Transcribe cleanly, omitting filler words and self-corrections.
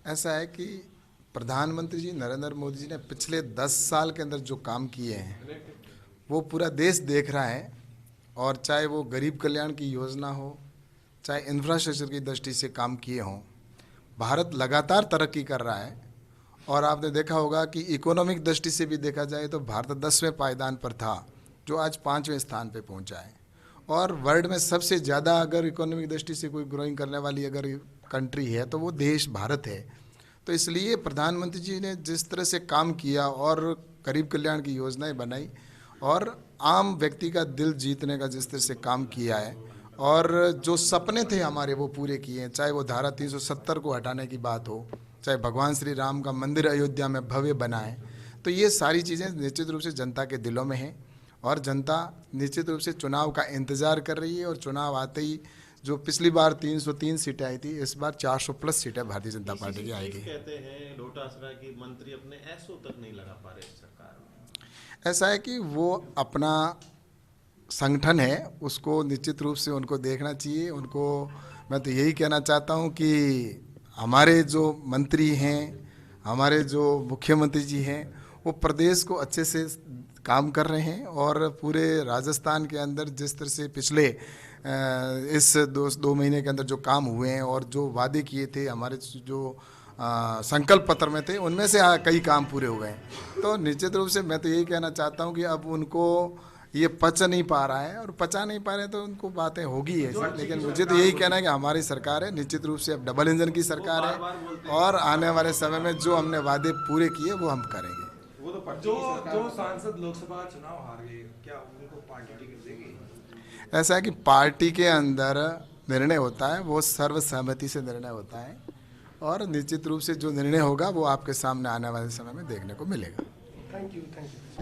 ऐसा है कि प्रधानमंत्री जी नरेंद्र मोदी जी ने पिछले 10 साल के अंदर जो काम किए हैं वो पूरा देश देख रहा है। और चाहे वो गरीब कल्याण की योजना हो, चाहे इंफ्रास्ट्रक्चर की दृष्टि से काम किए हों, भारत लगातार तरक्की कर रहा है। और आपने देखा होगा कि इकोनॉमिक दृष्टि से भी देखा जाए तो भारत 10वें पायदान पर था, जो आज 5वें स्थान पर पहुंचा है। और वर्ल्ड में सबसे ज़्यादा अगर इकोनॉमिक दृष्टि से कोई ग्रोइंग करने वाली अगर कंट्री है तो वो देश भारत है। तो इसलिए प्रधानमंत्री जी ने जिस तरह से काम किया और गरीब कल्याण की योजनाएं बनाई और आम व्यक्ति का दिल जीतने का जिस तरह से काम किया है और जो सपने थे हमारे वो पूरे किए हैं, चाहे वो धारा 370 को हटाने की बात हो, चाहे भगवान श्री राम का मंदिर अयोध्या में भव्य बनाए, तो ये सारी चीज़ें निश्चित रूप से जनता के दिलों में हैं। और जनता निश्चित रूप से चुनाव का इंतज़ार कर रही है। और चुनाव आते ही जो पिछली बार 303 सीटें आई थी, इस बार 400 प्लस सीटें भारतीय जनता पार्टी की आएगी। कहते हैं लोटासरा की मंत्री अपने ऐसों तक नहीं लगा पा रहे सरकार में। ऐसा है कि वो अपना संगठन है, उसको निश्चित रूप से उनको देखना चाहिए। उनको मैं तो यही कहना चाहता हूँ कि हमारे जो मंत्री हैं, हमारे जो मुख्यमंत्री जी हैं, वो प्रदेश को अच्छे से काम कर रहे हैं। और पूरे राजस्थान के अंदर जिस तरह से पिछले इस दो महीने के अंदर जो काम हुए हैं और जो वादे किए थे हमारे जो संकल्प पत्र में थे, उनमें से कई काम पूरे हुए हैं। तो निश्चित रूप से मैं तो यही कहना चाहता हूं कि अब उनको ये पच नहीं पा रहा है, और पचा नहीं पा रहे तो उनको बातें होगी ऐसी। लेकिन मुझे तो यही कहना है कि हमारी सरकार है, निश्चित रूप से अब डबल इंजन की सरकार है और आने वाले समय में जो हमने वादे पूरे किए वो हम करेंगे। वो तो जो सांसद लोकसभा चुनाव हार गए, क्या उनको पार्टी टिकट देगी? ऐसा है कि पार्टी के अंदर निर्णय होता है, वो सर्वसहमति से निर्णय होता है। और निश्चित रूप से जो निर्णय होगा वो आपके सामने आने वाले समय में देखने को मिलेगा। Thank you.